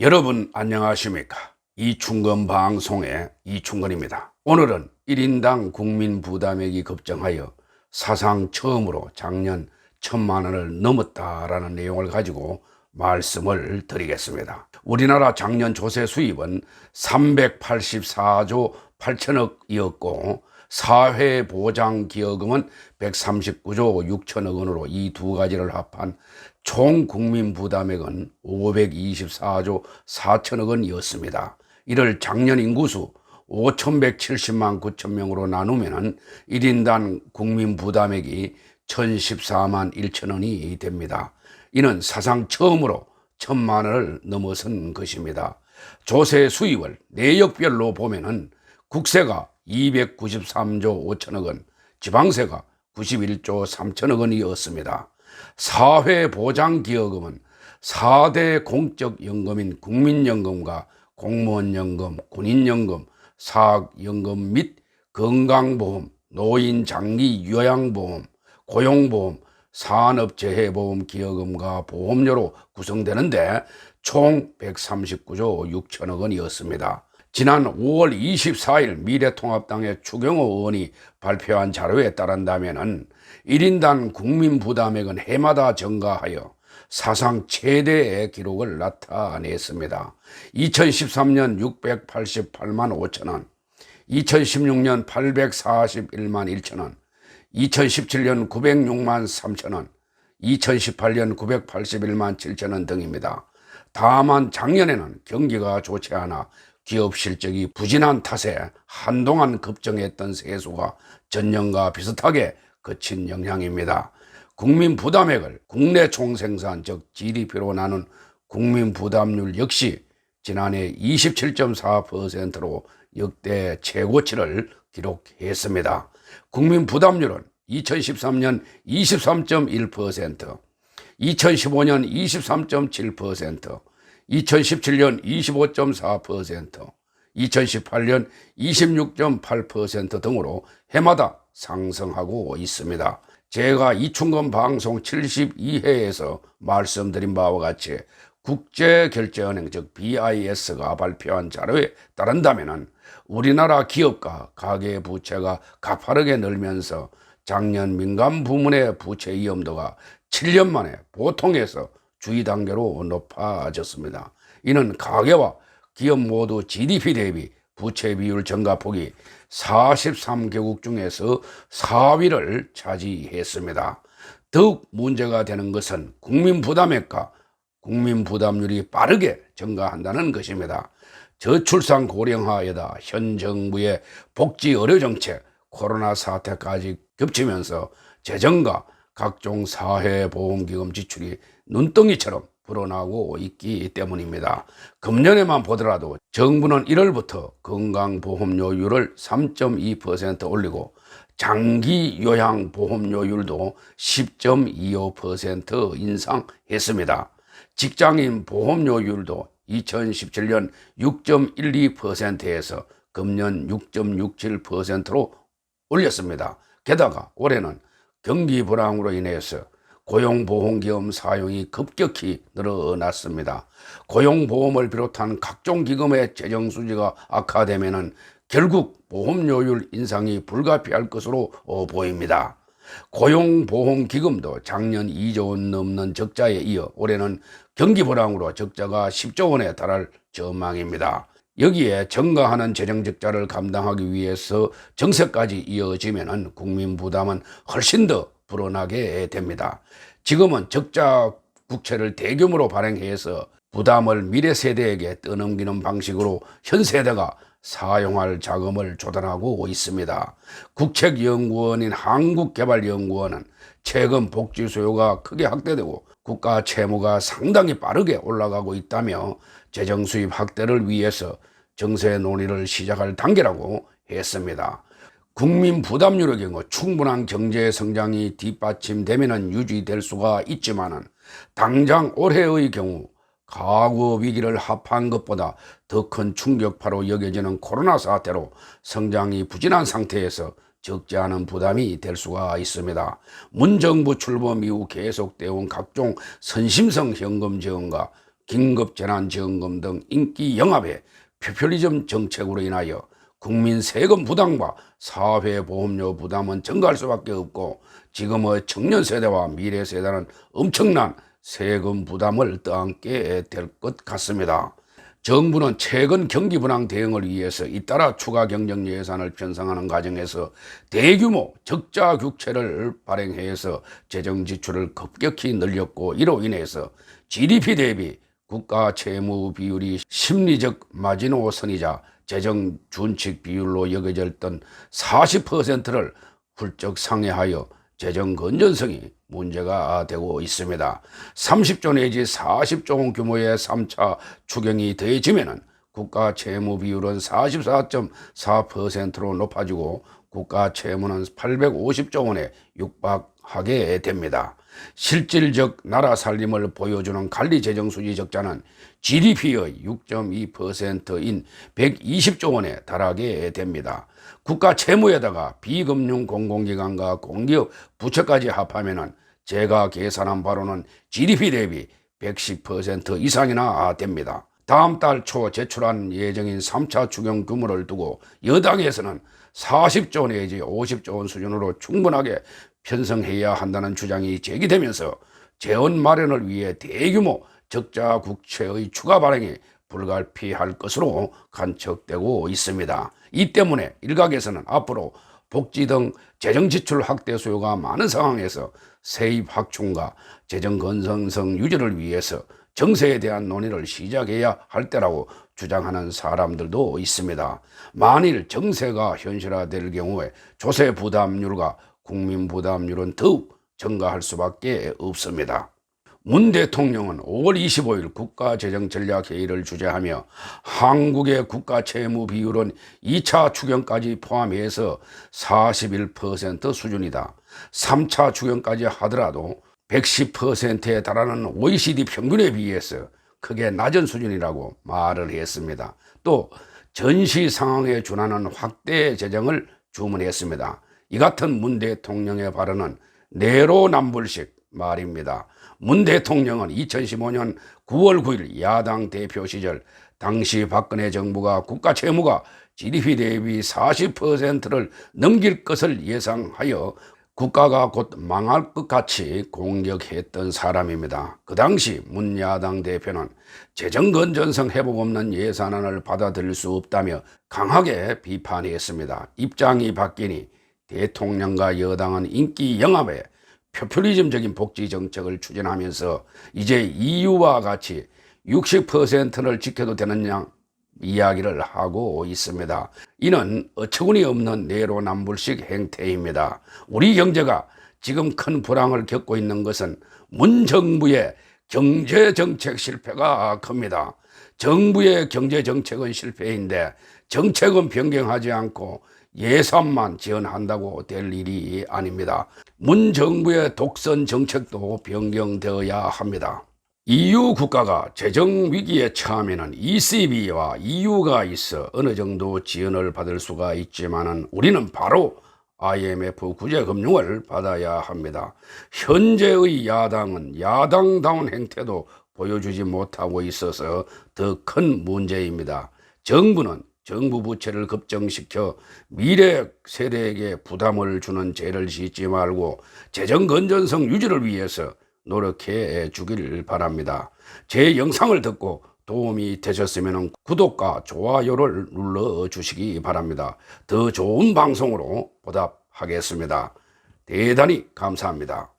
여러분 안녕하십니까? 이충건 방송의 이충건입니다. 오늘은 1인당 국민 부담액이 급증하여 사상 처음으로 작년 1,000만 원을 넘었다라는 내용을 가지고 말씀을 드리겠습니다. 우리나라 작년 조세 수입은 384조 8천억이었고 사회보장기여금은 139조 6천억 원으로 이 두 가지를 합한 총 국민부담액은 524조 4천억 원이었습니다. 이를 작년 인구수 5,170만 9천 명으로 나누면 1인당 국민부담액이 1,014만 1천 원이 됩니다. 이는 사상 처음으로 1,000만 원을 넘어선 것입니다. 조세 수입을 내역별로 보면은 국세가 293조 5천억 원, 지방세가 91조 3천억 원이었습니다. 사회보장기여금은 4대 공적연금인 국민연금과 공무원연금, 군인연금, 사학연금 및 건강보험, 노인장기 요양보험, 고용보험, 산업재해보험 기여금과 보험료로 구성되는데 총 139조 6천억 원이었습니다. 지난 5월 24일 미래통합당의 추경호 의원이 발표한 자료에 따른다면 1인당 국민부담액은 해마다 증가하여 사상 최대의 기록을 나타냈습니다. 2013년 688만 5천 원, 2016년 841만 1천 원, 2017년 906만 3천 원, 2018년 981만 7천 원 등입니다. 다만 작년에는 경기가 좋지 않아 기업 실적이 부진한 탓에 한동안 급증했던 세수가 전년과 비슷하게 그친 영향입니다. 국민 부담액을 국내 총생산 즉 GDP로 나눈 국민 부담률 역시 지난해 27.4%로 역대 최고치를 기록했습니다. 국민 부담률은 2013년 23.1%, 2015년 23.7%, 2017년 25.4%, 2018년 26.8% 등으로 해마다 상승하고 있습니다. 제가 이충건 방송 72회에서 말씀드린 바와 같이 국제결제은행 즉 BIS가 발표한 자료에 따른다면 우리나라 기업과 가계부채가 가파르게 늘면서 작년 민간 부문의 부채 위험도가 7년 만에 보통에서 주의 단계로 높아졌습니다. 이는 가계와 기업 모두 GDP 대비 부채 비율 증가폭이 43개국 중에서 4위를 차지했습니다. 더욱 문제가 되는 것은 국민부담액과 국민부담률이 빠르게 증가한다는 것입니다. 저출산 고령화에다 현 정부의 복지 의료 정책, 코로나 사태까지 겹치면서 재정과 각종 사회보험기금 지출이 눈덩이처럼 불어나고 있기 때문입니다. 금년에만 보더라도 정부는 1월부터 건강보험료율을 3.2% 올리고 장기요양보험료율도 10.25% 인상했습니다. 직장인 보험료율도 2017년 6.12%에서 금년 6.67%로 올렸습니다. 게다가 올해는 경기 불황으로 인해서 고용보험기금 사용이 급격히 늘어났습니다. 고용보험을 비롯한 각종 기금의 재정수지가 악화되면 결국 보험료율 인상이 불가피할 것으로 보입니다. 고용보험기금도 작년 2조 원 넘는 적자에 이어 올해는 경기 불황으로 적자가 10조 원에 달할 전망입니다. 여기에 증가하는 재정적자를 감당하기 위해서 정세까지 이어지면 국민 부담은 훨씬 더 불어나게 됩니다. 지금은 적자 국채를 대규모로 발행해서 부담을 미래 세대에게 떠넘기는 방식으로 현 세대가 사용할 자금을 조달하고 있습니다. 국책연구원인 한국개발연구원은 최근 복지 수요가 크게 확대되고 국가 채무가 상당히 빠르게 올라가고 있다며 재정 수입 확대를 위해서 정세 논의를 시작할 단계라고 했습니다. 국민 부담률의 경우 충분한 경제 성장이 뒷받침되면 유지될 수가 있지만 당장 올해의 경우 과거 위기를 합한 것보다 더 큰 충격파로 여겨지는 코로나 사태로 성장이 부진한 상태에서 적지 않은 부담이 될 수가 있습니다. 문 정부 출범 이후 계속되어 온 각종 선심성 현금 지원과 긴급재난지원금 등 인기 영합의 포퓰리즘 정책으로 인하여 국민 세금 부담과 사회보험료 부담은 증가할 수밖에 없고 지금의 청년 세대와 미래 세대는 엄청난 세금 부담을 떠안게 될 것 같습니다. 정부는 최근 경기 불황 대응을 위해서 잇따라 추가 경정 예산을 편성하는 과정에서 대규모 적자 국채를 발행해서 재정 지출을 급격히 늘렸고 이로 인해서 GDP 대비 국가 채무 비율이 심리적 마지노선이자 재정 준칙 비율로 여겨졌던 40%를 훌쩍 상회하여 재정 건전성이 문제가 되고 있습니다. 30조 내지 40조 원 규모의 3차 추경이 더해지면 국가 채무 비율은 44.4%로 높아지고 국가 채무는 850조 원에 육박하게 됩니다. 실질적 나라 살림을 보여주는 관리재정수지 적자는 GDP의 6.2%인 120조 원에 달하게 됩니다. 국가 채무에다가 비금융 공공기관과 공기업 부처까지 합하면 제가 계산한 바로는 GDP 대비 110% 이상이나 됩니다. 다음 달 초 제출한 예정인 3차 추경 규모를 두고 여당에서는 40조 내지 50조 원 수준으로 충분하게 편성해야 한다는 주장이 제기되면서 재원 마련을 위해 대규모 적자 국채의 추가 발행이 불가피할 것으로 관측되고 있습니다. 이 때문에 일각에서는 앞으로 복지 등 재정 지출 확대 수요가 많은 상황에서 세입 확충과 재정 건전성 유지를 위해서 정세에 대한 논의를 시작해야 할 때라고 주장하는 사람들도 있습니다. 만일 정세가 현실화될 경우에 조세 부담률과 국민 부담률은 더욱 증가할 수밖에 없습니다. 문 대통령은 5월 25일 국가재정전략회의를 주재하며 한국의 국가 채무 비율은 2차 추경까지 포함해서 41% 수준이다. 3차 추경까지 하더라도 110%에 달하는 OECD 평균에 비해서 크게 낮은 수준이라고 말을 했습니다. 또 전시 상황에 준하는 확대 재정을 주문했습니다. 이 같은 문 대통령의 발언은 내로남불식 말입니다. 문 대통령은 2015년 9월 9일 야당 대표 시절 당시 박근혜 정부가 국가 채무가 GDP 대비 40%를 넘길 것을 예상하여 국가가 곧 망할 것 같이 공격했던 사람입니다. 그 당시 문 야당 대표는 재정 건전성 회복 없는 예산안을 받아들일 수 없다며 강하게 비판했습니다. 입장이 바뀌니 대통령과 여당은 인기 영합에 포퓰리즘적인 복지 정책을 추진하면서 이제 EU와 같이 60%를 지켜도 되는 양 이야기를 하고 있습니다. 이는 어처구니 없는 내로남불식 행태입니다. 우리 경제가 지금 큰 불황을 겪고 있는 것은 문 정부의 경제정책 실패가 큽니다. 정부의 경제정책은 실패인데 정책은 변경하지 않고 예산만 지원한다고 될 일이 아닙니다. 문 정부의 독선 정책도 변경되어야 합니다. EU 국가가 재정 위기에 처하면 ECB와 EU가 있어 어느 정도 지원을 받을 수가 있지만 우리는 바로 IMF 구제금융을 받아야 합니다. 현재의 야당은 야당다운 행태도 보여주지 못하고 있어서 더 큰 문제입니다. 정부는 정부 부채를 급증시켜 미래 세대에게 부담을 주는 죄를 짓지 말고 재정 건전성 유지를 위해서 노력해 주길 바랍니다. 제 영상을 듣고 도움이 되셨으면 구독과 좋아요를 눌러 주시기 바랍니다. 더 좋은 방송으로 보답하겠습니다. 대단히 감사합니다.